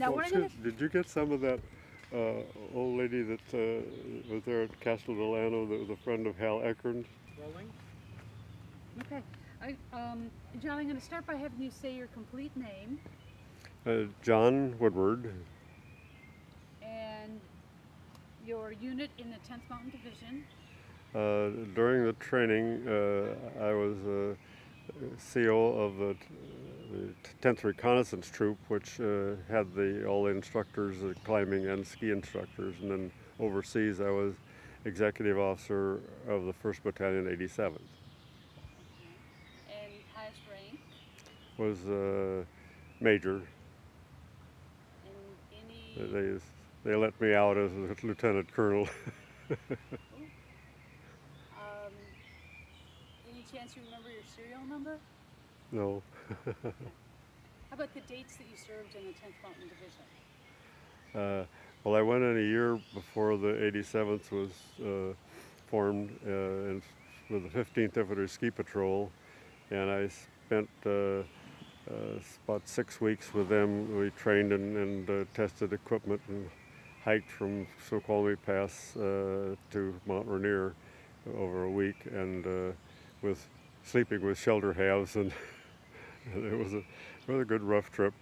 Now, Well, did you get some of that old lady that was there at Castle Delano that was a friend of Hal Eckern's? Rolling. Okay. John, I'm going to start by having you say your complete name. John Woodward. And your unit in the 10th Mountain Division. During the training, I was CO of the 10th Reconnaissance Troop, which had all the instructors, climbing and ski instructors, and then overseas I was executive officer of the 1st Battalion 87th. And highest rank? Was major. And any... They let me out as a lieutenant colonel. Any chance you remember your serial number? No. How about the dates that you served in the 10th Mountain Division? Well, I went in a year before the 87th was formed with the 15th Infantry Ski Patrol, and I spent about 6 weeks with them. We trained and tested equipment and hiked from Snoqualmie Pass to Mount Rainier over a week, and with sleeping with shelter halves, and it was a really good rough trip.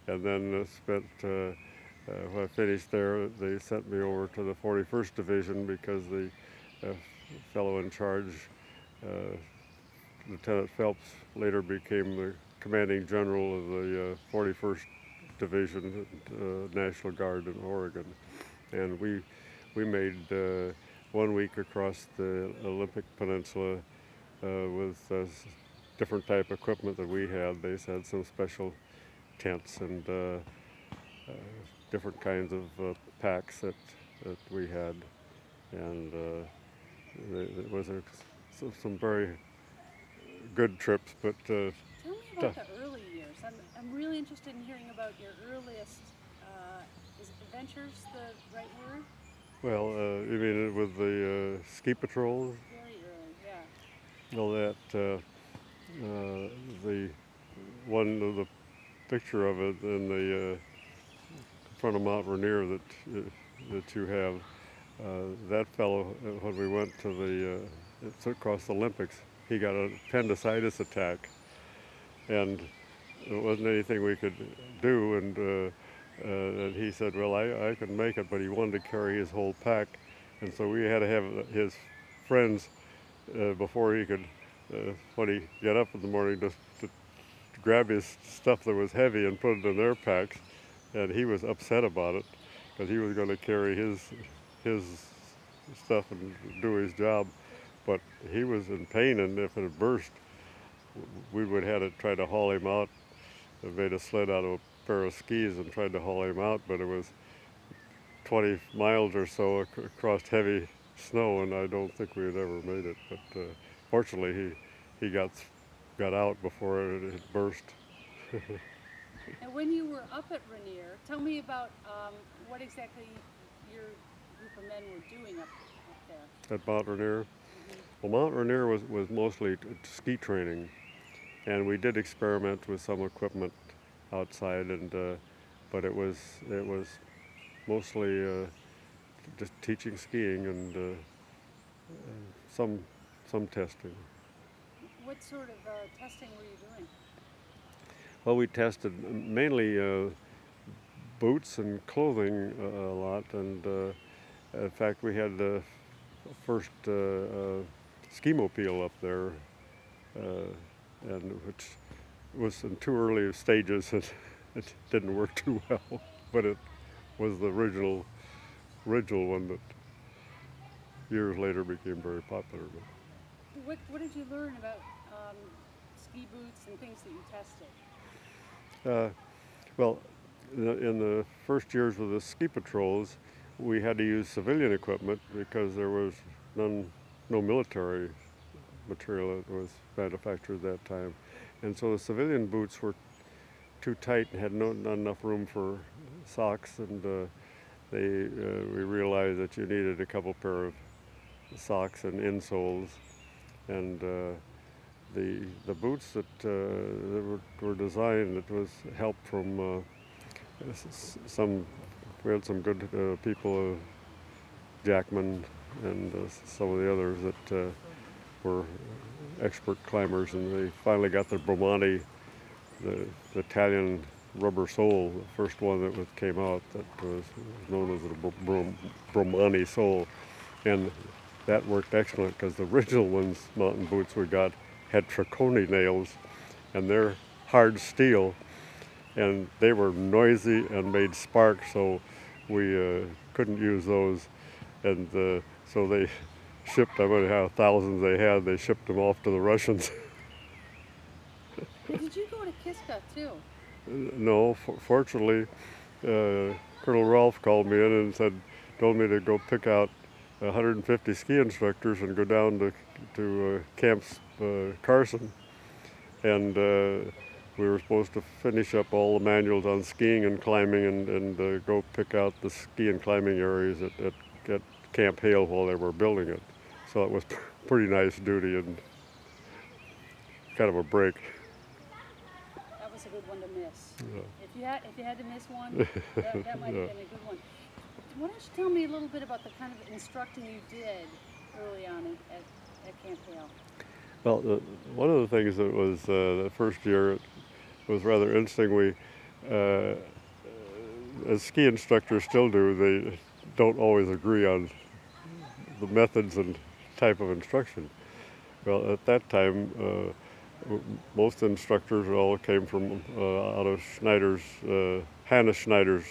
And then when I finished there, they sent me over to the 41st Division because the fellow in charge, Lieutenant Phelps, later became the commanding general of the 41st Division, National Guard in Oregon. And we made 1 week across the Olympic Peninsula with different type of equipment that we had. They had some special tents and different kinds of packs that we had, and it was some very good trips. But tell me about the early years. I'm really interested in hearing about your earliest. Is adventures the right word? Well, you mean with the ski patrols? Very early, yeah. Well, the one of the picture of it in the front of Mount Rainier that you have, that fellow, when we went to across the Olympics, he got an appendicitis attack, and there wasn't anything we could do, and he said, well, I can make it, but he wanted to carry his whole pack, and so we had to have his friends before he could, when he got up in the morning, to grab his stuff that was heavy and put it in their packs, and he was upset about it because he was going to carry his stuff and do his job, but he was in pain, and if it had burst, we would have had to try to haul him out. I made a sled out of a pair of skis and tried to haul him out, but it was 20 miles or so across heavy snow, and I don't think we had ever made it. But fortunately, he got out before it had burst. And when you were up at Rainier, tell me about what exactly your group of men were doing up there. At Mount Rainier? Mm-hmm. Well, Mount Rainier was mostly ski training, and we did experiment with some equipment outside, and but it was mostly just teaching skiing and some testing. What sort of testing were you doing? Well, we tested mainly boots and clothing a lot, and in fact we had the first ski-mobile up there, and which was in too early stages, and it didn't work too well, but it was the original one that years later became very popular. What did you learn about ski boots and things that you tested? Well, in the first years with the ski patrols, we had to use civilian equipment because there was no military material that was manufactured at that time. And so the civilian boots were too tight and had not enough room for socks, and we realized that you needed a couple pair of socks and insoles. And the boots that were designed, it was help from we had some good people, Jackman and some of the others that were expert climbers, and they finally got the Bromani, the Italian rubber sole, the first one that came out, that was known as the Bromani sole, and that worked excellent because the original ones, mountain boots we got, had Tricone nails, and they're hard steel, and they were noisy and made sparks, so we couldn't use those, and so they shipped, I don't know how thousands they had, they shipped them off to the Russians. Did you go to Kiska too? No, fortunately, Colonel Rolfe called me in and told me to go pick out 150 ski instructors and go down to Camp Carson, and we were supposed to finish up all the manuals on skiing and climbing and go pick out the ski and climbing areas at Camp Hale while they were building it. So it was pretty nice duty and kind of a break. That was a good one to miss. Yeah. If you had to miss one, that might have been a good one. Why don't you tell me a little bit about the kind of instructing you did early on at Camp Hale? Well, one of the things that was the first year, it was rather interesting. We, as ski instructors still do, they don't always agree on the methods and type of instruction. Well, at that time, most instructors all came from out of Hannah Schneider's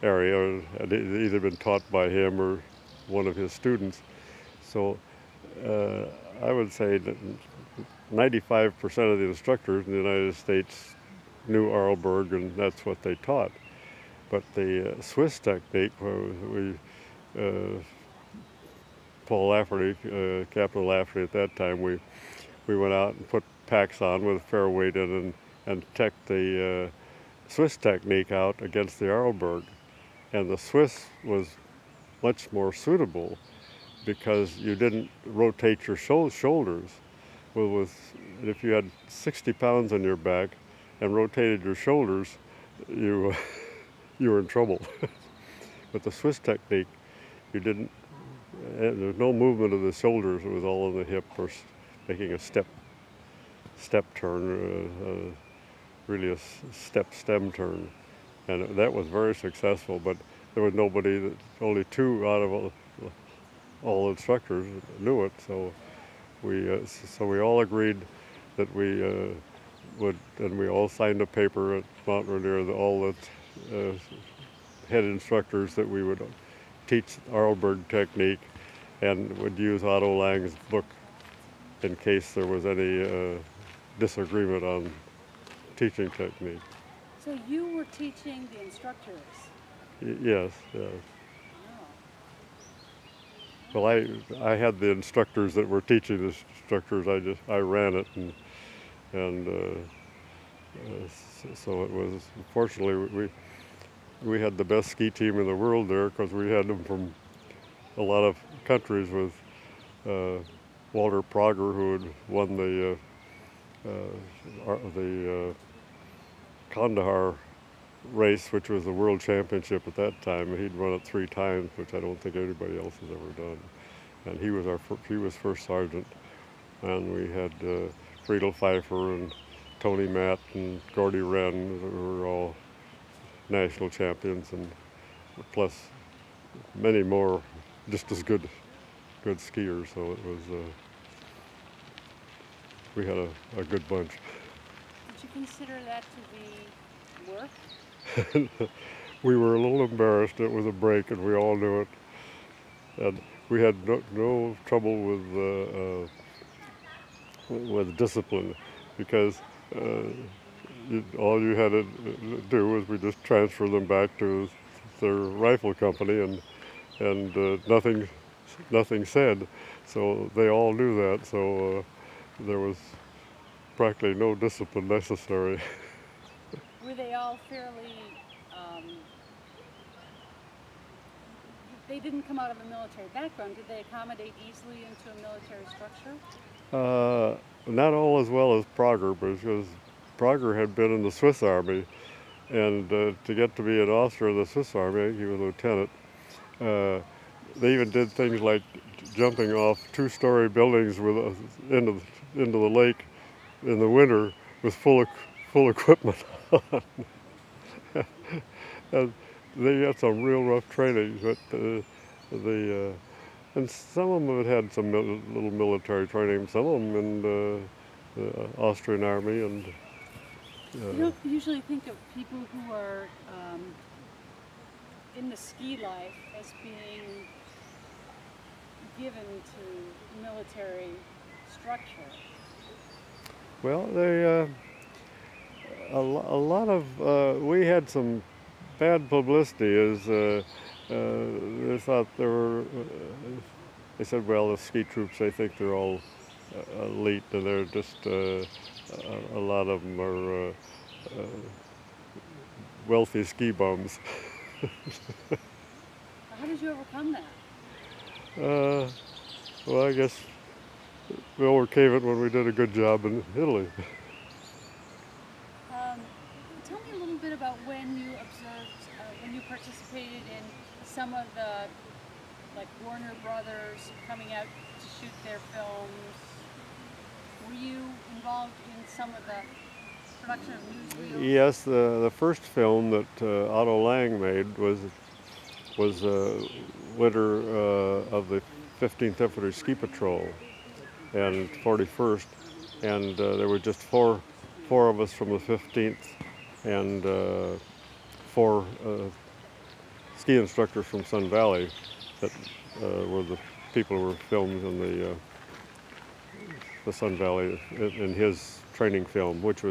area, had either been taught by him or one of his students. So I would say that 95% of the instructors in the United States knew Arlberg, and that's what they taught. But the Swiss technique, Paul Lafferty, Captain Lafferty at that time, we went out and put packs on with a fair weight in and checked the Swiss technique out against the Arlberg. And the Swiss was much more suitable because you didn't rotate your shoulders. Well, if you had 60 pounds on your back and rotated your shoulders, you were in trouble. But the Swiss technique, you didn't. There's no movement of the shoulders. It was all in the hip or making a step turn, really a step stem turn, and that was very successful. But there was nobody. Only two out of all instructors knew it. So we all agreed that we would, and we all signed a paper at Mount Rainier that all the head instructors that we would teach Arlberg technique and would use Otto Lang's book in case there was any disagreement on teaching technique. So you were teaching the instructors? Yes. Well, I had the instructors that were teaching the instructors. I ran it, and so it was. Fortunately, we had the best ski team in the world there because we had them from a lot of countries with Walter Prager, who had won the Kandahar race, which was the world championship at that time. He'd run it 3 times, which I don't think anybody else has ever done. And he was first sergeant. And we had Friedel Pfeiffer and Tony Matt and Gordy Wren, who were all national champions, and plus many more just as good skiers. So it was we had a good bunch. Did you consider that to be work? We were a little embarrassed. It was a break, and we all knew it. And we had no trouble with discipline, because all you had to do was we just transfer them back to their rifle company, and nothing said. So they all knew that. So there was practically no discipline necessary. Were they all fairly, they didn't come out of a military background. Did they accommodate easily into a military structure? Not all as well as Prager, because Prager had been in the Swiss Army, And to get to be an officer of the Swiss Army, he was a lieutenant. They even did things like jumping off two-story buildings with into the lake in the winter with full equipment on. And they got some real rough training, but and some of them had some little military training. Some of them in the Austrian Army, and you don't usually think of people who are in the ski life as being given to military structure. well, a lot of we had some bad publicity as they thought there were. They said, well, the ski troops, they think they're all elite, and they're just a lot of them are wealthy ski bums. How did you overcome that? Well, I guess we overcame it when we did a good job in Italy. Tell me a little bit about when you observed, when you participated in some of the, like Warner Brothers coming out to shoot their films. Were you involved in some of the production of newsreels? Yes, the first film that Otto Lang made was winter of the 15th Infantry Ski Patrol and 41st, and there were just four of us from the 15th and four ski instructors from Sun Valley that were the people who were filmed in the Sun Valley in his training film, which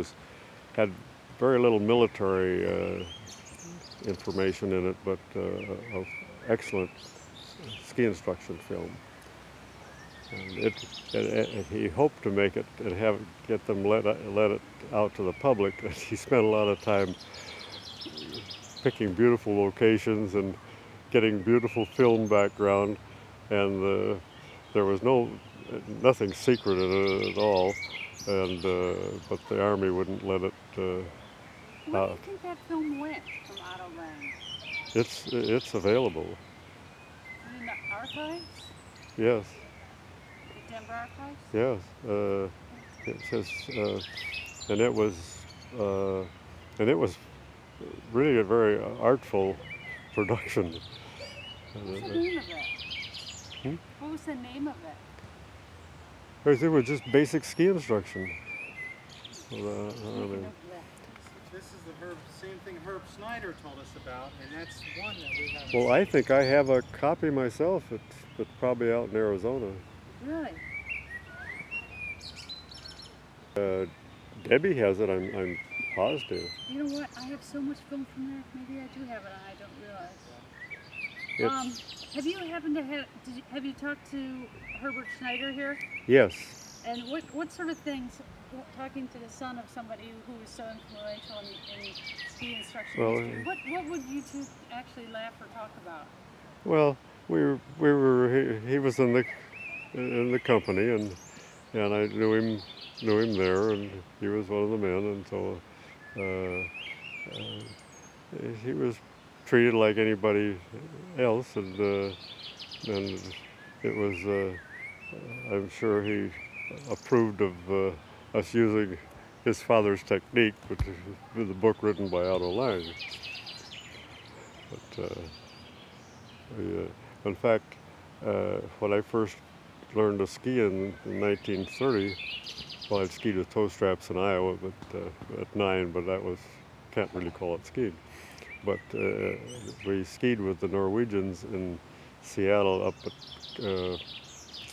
had very little military information in it, but of excellent ski instruction film. And he hoped to make it and get them let it out to the public. And he spent a lot of time picking beautiful locations and getting beautiful film background, and there was nothing secret in it at all. And but the Army wouldn't let it. Where do you think that film went from Otto Lang? It's available. In the archives? Yes. The Denver archives? Yes. It says, and it was really a very artful production. What was the name of it? What was the name of it? It was just basic ski instruction. This is the same thing Herb Snyder told us about, and that's one that we have. Well, I think I have a copy myself. It's probably out in Arizona. Really? Debbie has it. I'm positive. You know what? I have so much film from there. Maybe I do have it, and I don't realize. Have you happened to have you talked to Herbert Schneider here? Yes. And what sort of things, talking to the son of somebody who was so influential in ski instruction history, what would you two actually laugh or talk about? Well, he was in the company, and I knew him there, and he was one of the men, and so he was treated like anybody else, and it was I'm sure he approved of us using his father's technique, which is the book written by Otto Lang. But in fact, when I first learned to ski in 1930, well, I'd skied with toe straps in Iowa, but at 9, but can't really call it skiing. But we skied with the Norwegians in Seattle up at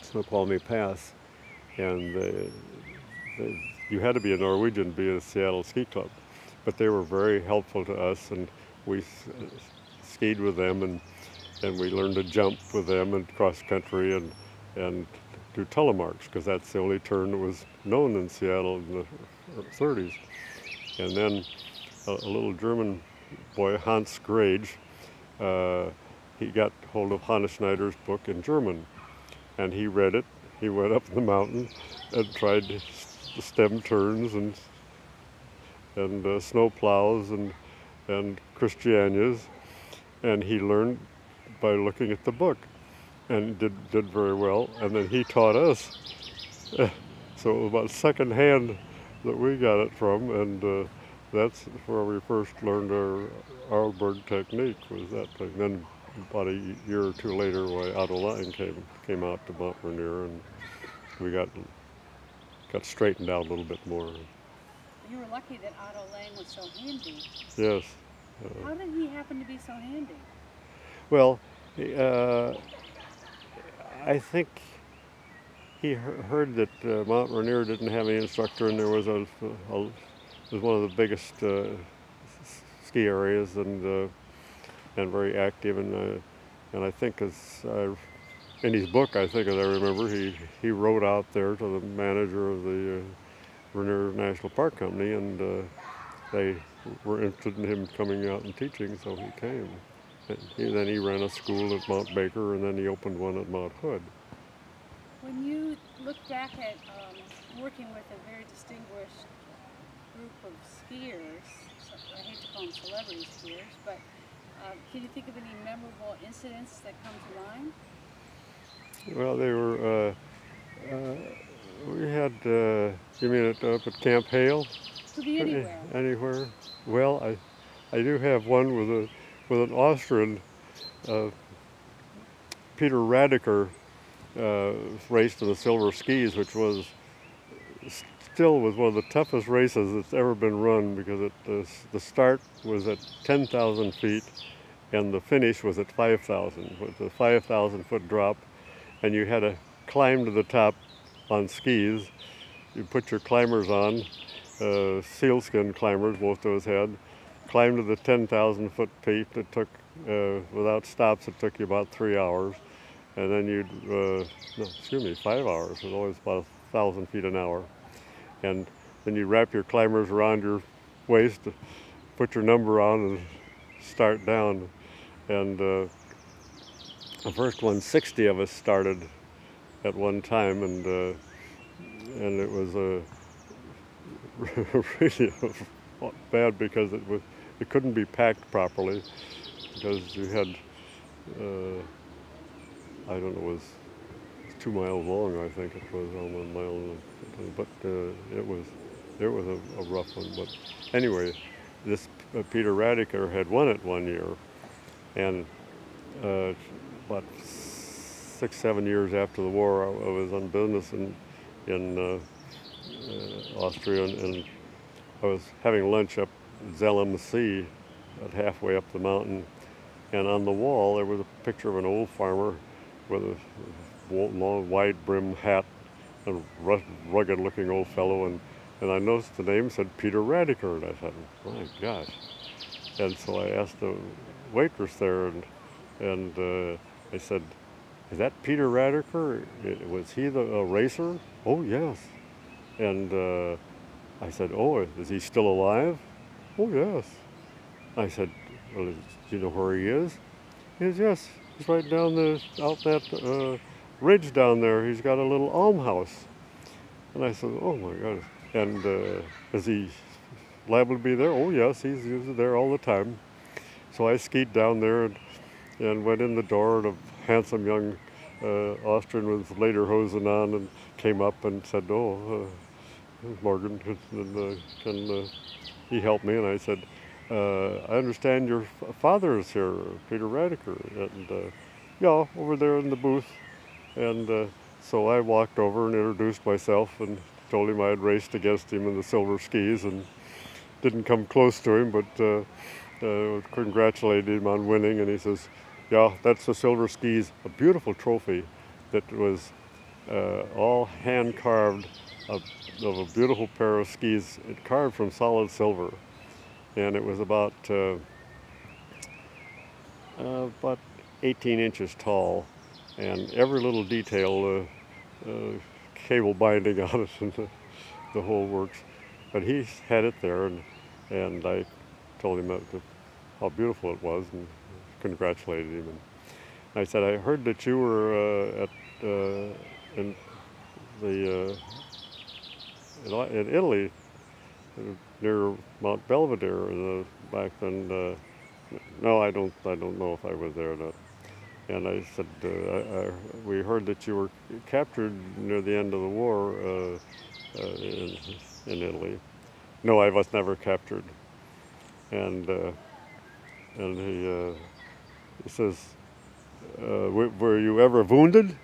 Snoqualmie Pass, and you had to be a Norwegian to be in a Seattle Ski Club. But they were very helpful to us, and we skied with them, and we learned to jump with them and cross country and do telemarks, because that's the only turn that was known in Seattle in the 30s. And then a little German boy, Hans Grage, he got hold of Hannes Schneider's book in German, and he read it. He went up the mountain and tried stem turns and snow plows, and and Christianias, and he learned by looking at the book, and did very well. And then he taught us, so it was about secondhand that we got it from, and that's where we first learned our Arlberg technique, was that thing. Then about a year or two later, Otto Lang came out to Mount Rainier, and we got straightened out a little bit more. You were lucky that Otto Lang was so handy. Yes. How did he happen to be so handy? Well, I think he heard that Mount Rainier didn't have any instructor, and there was it was one of the biggest ski areas, and very active, and I think in his book, I think as I remember, he wrote out there to the manager of the Rainier National Park Company, and they were interested in him coming out and teaching, so he came. And then he ran a school at Mount Baker, and then he opened one at Mount Hood. When you look back at working with a very distinguished group of skiers, I hate to call them celebrity skiers, but can you think of any memorable incidents that come to mind? Well, they were, we had, you mean up at Camp Hale? Could be anywhere. Anywhere. Well, I do have one with an Austrian, Peter Radiker, raced in the silver skis, which still was one of the toughest races that's ever been run, because the start was at 10,000 feet and the finish was at 5,000. It was a 5,000-foot drop, and you had to climb to the top on skis. You put your climbers on, sealskin climbers most of us had, climbed to the 10,000-foot peak. It took, without stops, it took you about 3 hours. And then you'd, 5 hours. It was always about 1,000 feet an hour. And then you wrap your climbers around your waist, put your number on, and start down. And the first 160 of us started at one time, and it was really bad because it couldn't be packed properly, because you had I don't know, it was 2 miles long, I think it was, on 1 mile, but it was a rough one. But anyway, this Peter Radiker had won it one year, and about 6-7 years after the war, I was on business in Austria, and I was having lunch up Zellem Sea, about halfway up the mountain, and on the wall there was a picture of an old farmer with a long, wide-brimmed hat, a rugged-looking old fellow, and I noticed the name said Peter Radiker, and I thought, my gosh. And so I asked the waitress there, and I said, is that Peter Radiker? Was he a racer? Oh, yes. And I said, oh, is he still alive? Oh, yes. I said, well, do you know where he is? He says, yes. He's right down out that ridge down there. He's got a little almhouse. And I said, oh my God. And is he liable to be there? Oh yes, he's there all the time. So I skied down there and went in the door, and a handsome young Austrian with lederhosen on and came up and said, oh, Morgan, and can he help me? And I said, I understand your father is here, Peter Radiker, and yeah, over there in the booth. And so I walked over and introduced myself and told him I had raced against him in the silver skis, and didn't come close to him, but congratulated him on winning. And he says, yeah, that's the silver skis, a beautiful trophy that was all hand carved of a beautiful pair of skis, carved from solid silver. And it was about 18 inches tall, and every little detail, cable binding on it, and the whole works. But he had it there, and I told him how beautiful it was, and congratulated him. And I said, I heard that you were in Italy near Mount Belvedere back then. No, I don't know if I was there or not. And I said, we heard that you were captured near the end of the war in Italy. No, I was never captured. And he says, were you ever wounded?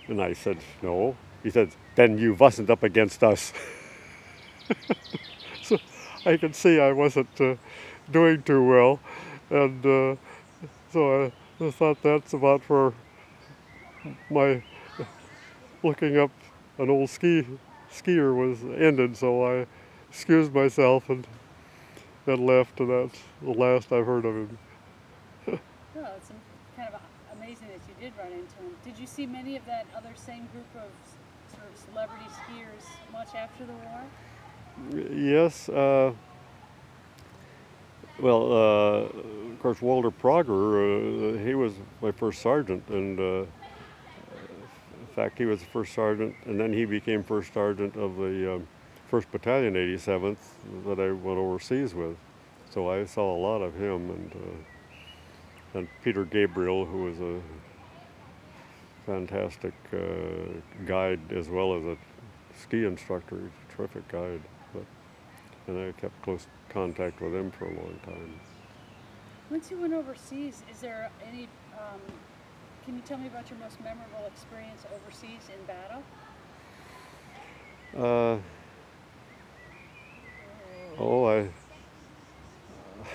And I said, no. He said, then you wasn't up against us. So I could see I wasn't doing too well. And so I thought that's about where my looking up an old skier was ended. So I excused myself and left, and that's the last I've heard of him. Well, it's kind of amazing that you did run into him. Did you see many of that other same group of sort of celebrity skiers much after the war? Yes. Well, of course, Walter Prager, he was my first sergeant, and in fact, he was the first sergeant, and then he became first sergeant of the 1st Battalion, 87th, that I went overseas with. So I saw a lot of him, and Peter Gabriel, who was a fantastic guide as well as a ski instructor. He's a terrific guide. And I kept close contact with him for a long time. Once you went overseas, is there any, can you tell me about your most memorable experience overseas in battle?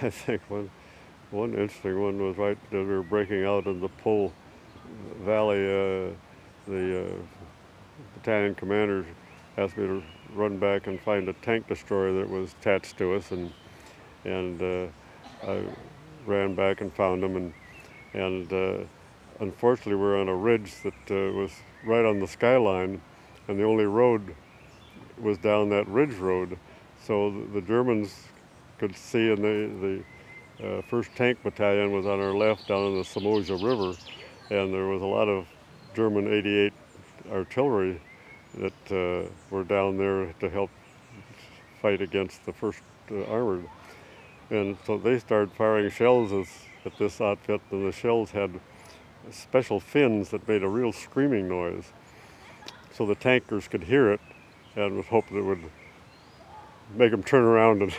I think one interesting one was right as we were breaking out in the Po Valley. The battalion commander asked me to run back and find a tank destroyer that was attached to us, and I ran back and found them, and unfortunately we were on a ridge that was right on the skyline, and the only road was down that ridge road, so the Germans could see, and the 1st Tank Battalion was on our left down in the Samoja River, and there was a lot of German 88 artillery that were down there to help fight against the 1st Armored. And so they started firing shells at this outfit, and the shells had special fins that made a real screaming noise. So the tankers could hear it and was hoping it would make them turn around and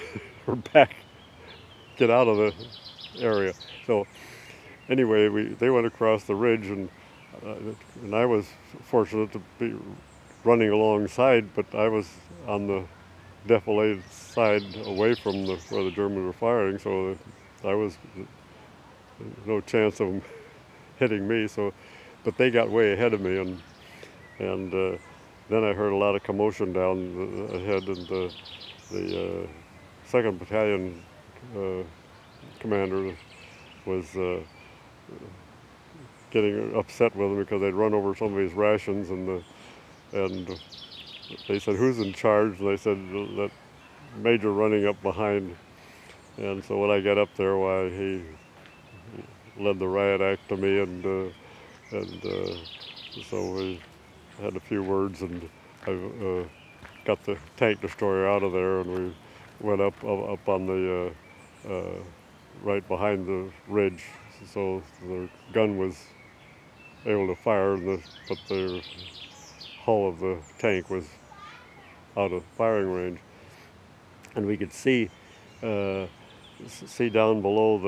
or back, get out of the area. So anyway, they went across the ridge, and I was fortunate to be running alongside, but I was on the defilade side away from where the Germans were firing, so I was no chance of them hitting me. So, but they got way ahead of me, and then I heard a lot of commotion down ahead, and the 2nd Battalion commander was getting upset with him because they'd run over some of his rations, and they said, "Who's in charge?" And they said, "That major running up behind." And so when I got up there, why, he led the riot act to me, and so we had a few words, and I got the tank destroyer out of there, and we went up on the right behind the ridge, so the gun was able to fire, but the hull of the tank was out of firing range, and we could see down below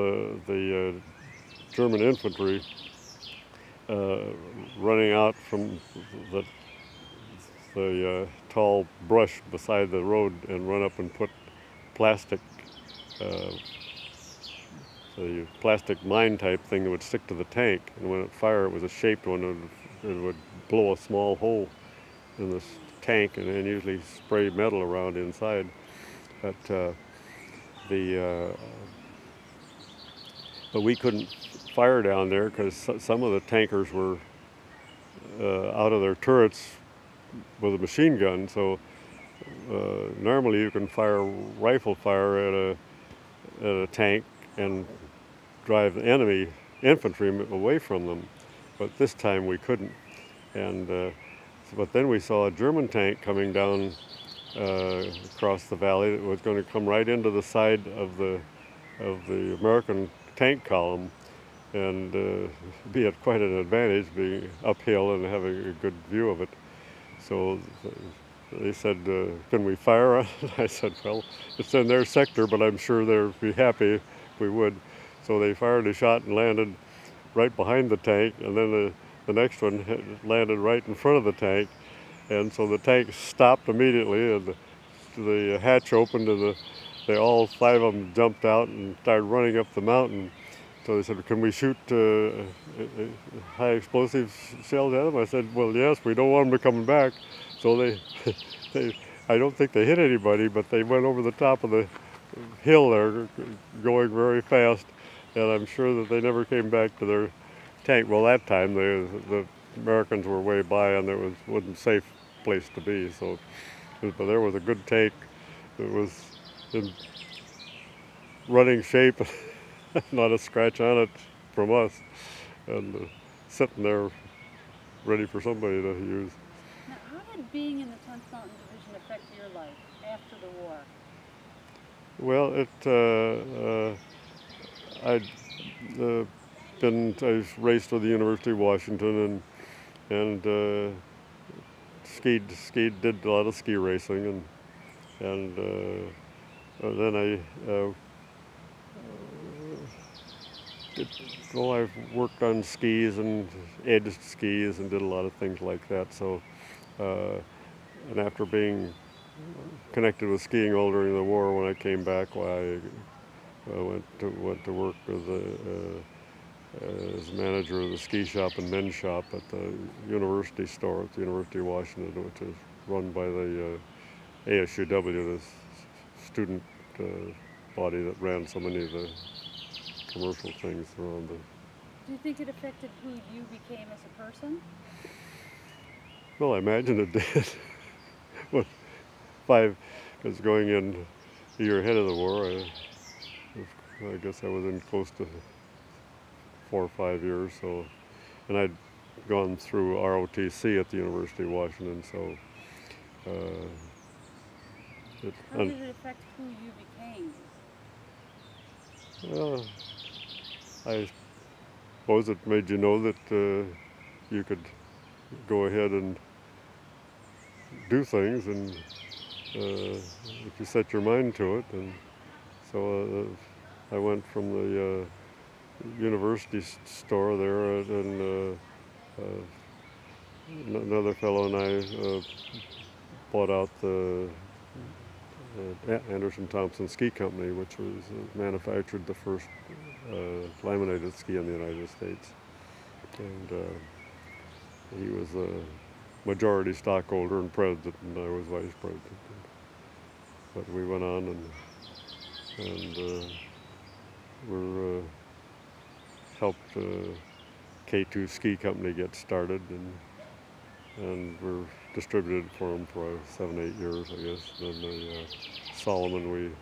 the German infantry running out from the tall brush beside the road, and run up and put the plastic mine type thing that would stick to the tank, and when it fired, it was a shaped one, and it would blow a small hole in the tank, and then usually spray metal around inside. But but we couldn't fire down there because some of the tankers were out of their turrets with a machine gun. So normally you can fire rifle fire at a tank and drive the enemy infantry away from them, but this time we couldn't. And but then we saw a German tank coming down across the valley that was going to come right into the side of the American tank column, and be at quite an advantage being uphill and having a good view of it. So they said, can we fire on it? I said, well, it's in their sector, but I'm sure they'd be happy if we would. So they fired a shot and landed right behind the tank, and then the next one landed right in front of the tank. And so the tank stopped immediately, and the hatch opened, and all 5 of them jumped out and started running up the mountain. So they said, can we shoot high explosive shells at them? I said, well, yes, we don't want them to come back. So they I don't think they hit anybody, but they went over the top of the hill there, going very fast, and I'm sure that they never came back to their tank. Well, that time the Americans were way by, and there wasn't a safe place to be. So, but there was a good tank that was in running shape, not a scratch on it from us, and sitting there ready for somebody to use. Now, how did being in the 10th Mountain Division affect your life after the war? Well, I raced with the University of Washington and did a lot of ski racing, and then I've worked on skis and edged skis and did a lot of things like that. So, and after being connected with skiing all during the war, when I came back, I went to work as manager of the ski shop and men's shop at the university store at the University of Washington, which is run by the ASUW, the student body that ran so many of the commercial things around the. Do you think it affected who you became as a person? Well, I imagine it did. But because going in a year ahead of the war, I guess I was in close to 4 or 5 years. So, and I'd gone through ROTC at the University of Washington. So, how did it affect who you became? Well, I suppose it made you know that you could go ahead and do things, and if you set your mind to it. And so I went from the university store there, and another fellow and I bought out the Anderson Thompson Ski Company, which was manufactured the first laminated ski in the United States. And he was a majority stockholder and president, and I was vice president. But we went on, and we're helped K2 Ski Company get started, and we're distributed for them for 7 or 8 years, I guess. Then the Solomon,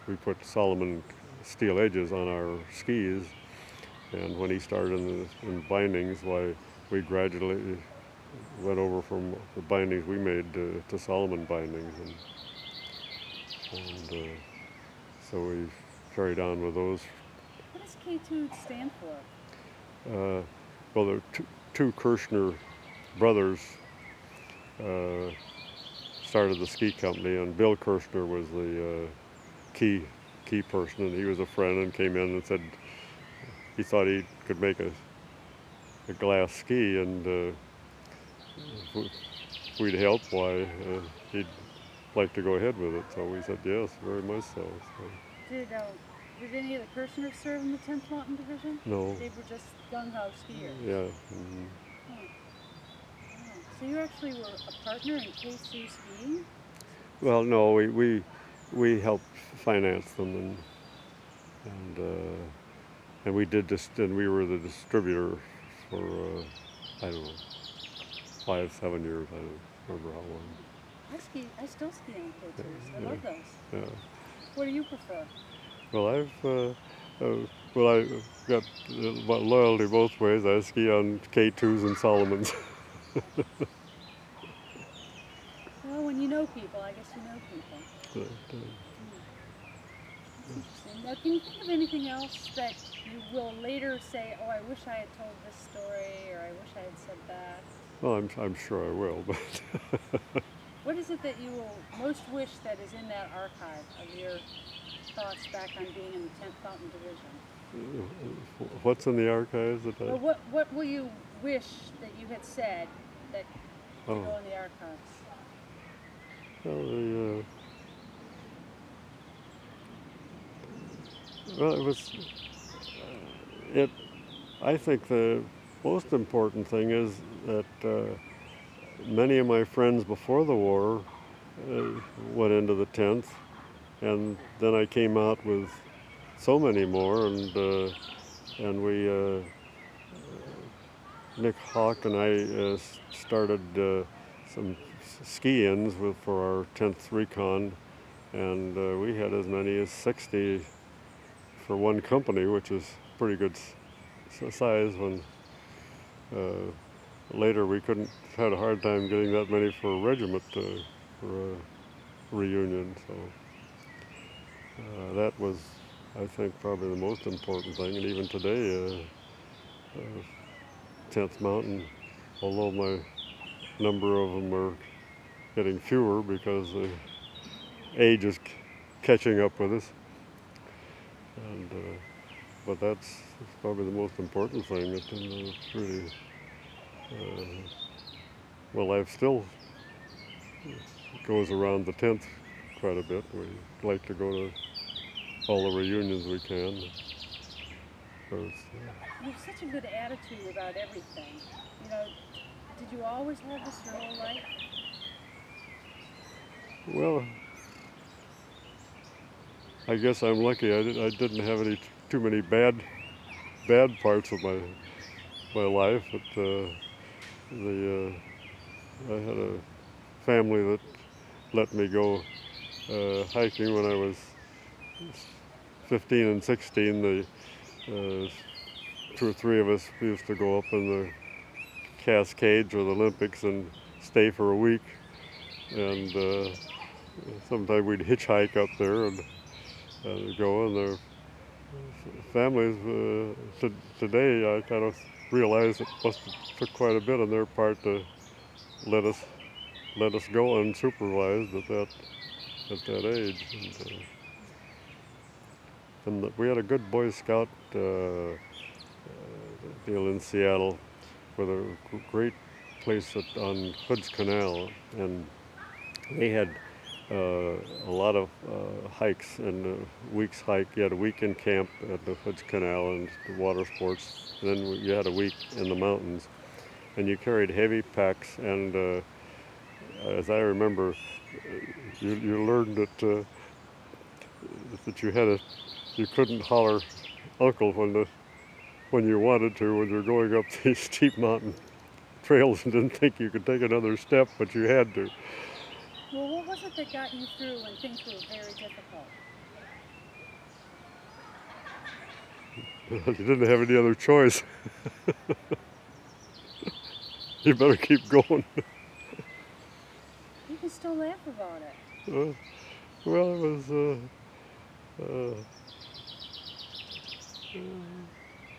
we put Solomon steel edges on our skis, and when he started in bindings, why we gradually went over from the bindings we made to Solomon bindings, and so we carried on with those. What does K2 stand for? Well, there are two Kirshner brothers started the ski company, and Bill Kirshner was the key person, and he was a friend and came in and said he thought he could make a glass ski, and if we'd help, why he'd like to go ahead with it. So we said yes, very much so. Did any of the Kirshners serve in the 10th Mountain Division? No. They were just gung-ho skiers? Yeah. Mm-hmm. So you actually were a partner in K2 skiing? Well, no, we helped finance them, and we did this, and we were the distributor for I don't know, 5, 7 years. I don't remember how long. I still ski on K2s. I love those. Yeah. What do you prefer? Well, I've got loyalty both ways. I ski on K2s and Solomons. Well, when you know know people. I guess you know people. But, That's interesting. Now, can you think of anything else that you will later say, oh, I wish I had told this story, or I wish I had said that? well, I'm sure I will, but What is it that you will most wish that is in that archive of your thoughts back on being in the 10th Mountain Division? what's in the archives? That Well, what will you wish that you had said that to Oh. go in the archives? Well, it was. I think the most important thing is that many of my friends before the war went into the 10th, and then I came out with so many more, and we, Nick Hawk and I started some ski-ins for our 10th Recon, and we had as many as 60 for one company, which is pretty good size. When later we had a hard time getting that many for a regiment for a reunion. So that was, I think, probably the most important thing. And even today, 10th Mountain, although my number of them are getting fewer because age is catching up with us. And but that's probably the most important thing. It's really well, life still goes around the 10th quite a bit. We like to go to all the reunions we can. You have such a good attitude about everything. You know, did you always have this your whole life? Well, I guess I'm lucky. I didn't have too many bad parts of my life. But I had a family that let me go hiking when I was 15 and 16. The 2 or 3 of us used to go up in the Cascades or the Olympics and stay for a week. And sometimes we'd hitchhike up there and go, and their families today, I kind of realized it must have took quite a bit on their part to let us go unsupervised at that age. And we had a good Boy Scout deal in Seattle with a great place on Hood's Canal, and they had a lot of hikes, and a week's hike. You had a week in camp at the Hood's Canal and the water sports, and then you had a week in the mountains, and you carried heavy packs. And as I remember, you learned that you couldn't holler uncle when you wanted to, when you're going up these steep mountain trails and didn't think you could take another step, but you had to. Well, what was it that got you through when things were very difficult? You didn't have any other choice. You better keep going. You can still laugh about it. Well, it was,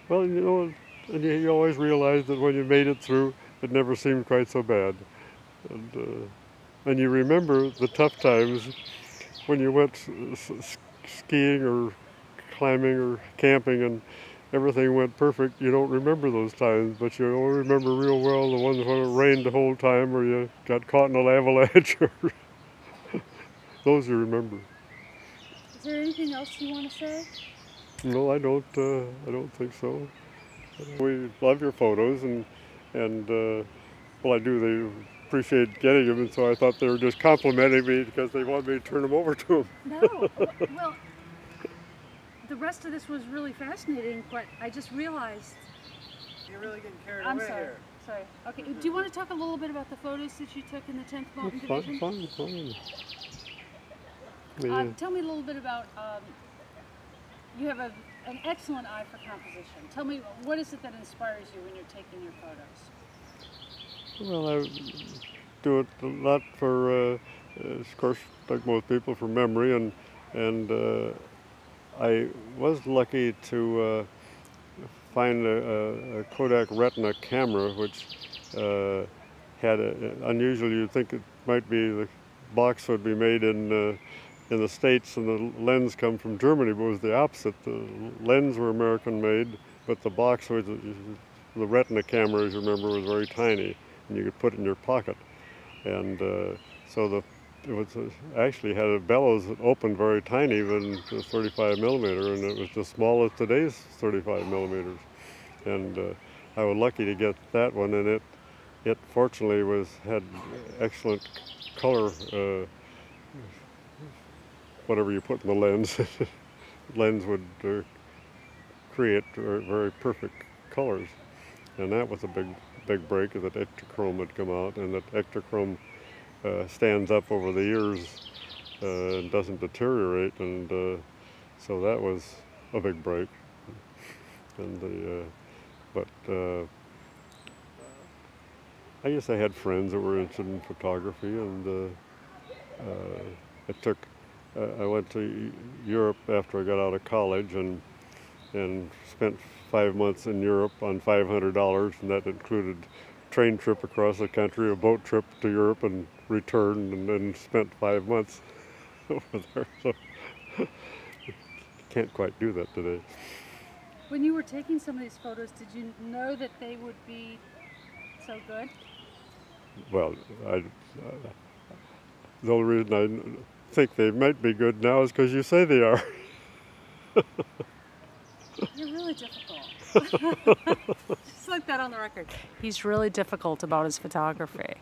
well, you know, and you always realize that when you made it through, it never seemed quite so bad. And you remember the tough times when you went skiing or climbing or camping and everything went perfect. You don't remember those times, but you only remember real well the ones when it rained the whole time or you got caught in an avalanche. Those you remember. Is there anything else you want to say? No, I don't think so. We love your photos, and well, I do. They appreciate getting them, and so I thought they were just complimenting me because they wanted me to turn them over to them. No, well, the rest of this was really fascinating, but I just realized. You're really getting carried I'm away sorry. here. Sorry. Okay. Do you want to talk a little bit about the photos that you took in the 10th Mountain Division? Fun. Yeah. Tell me a little bit about. You have an excellent eye for composition. Tell me, what is it that inspires you when you're taking your photos? Well, I do it a lot for of course, like most people, from memory, and I was lucky to find a Kodak Retina camera, which had unusual. You'd think it might be the box would be made in the States and the lens come from Germany, but it was the opposite. The lens were American made, but the box was, the Retina camera, as you remember, was very tiny, and you could put it in your pocket. And so it was actually had a bellows that opened very tiny, even it was 35 millimeter, and it was the smallest today's 35 millimeters. And I was lucky to get that one, and it fortunately had excellent color. Whatever you put in the lens, lens would create very perfect colors, and that was a big break that Ektachrome had come out, and that Ektachrome stands up over the years and doesn't deteriorate, and so that was a big break. And but I guess I had friends that were interested in photography, and it took. I went to Europe after I got out of college, and spent 5 months in Europe on $500, and that included a train trip across the country, a boat trip to Europe, and returned, and then spent 5 months over there. So can't quite do that today. When you were taking some of these photos, did you know that they would be so good? Well, the only reason I think they might be good now is because you say they are. You're really difficult. Just like that on the record. He's really difficult about his photography.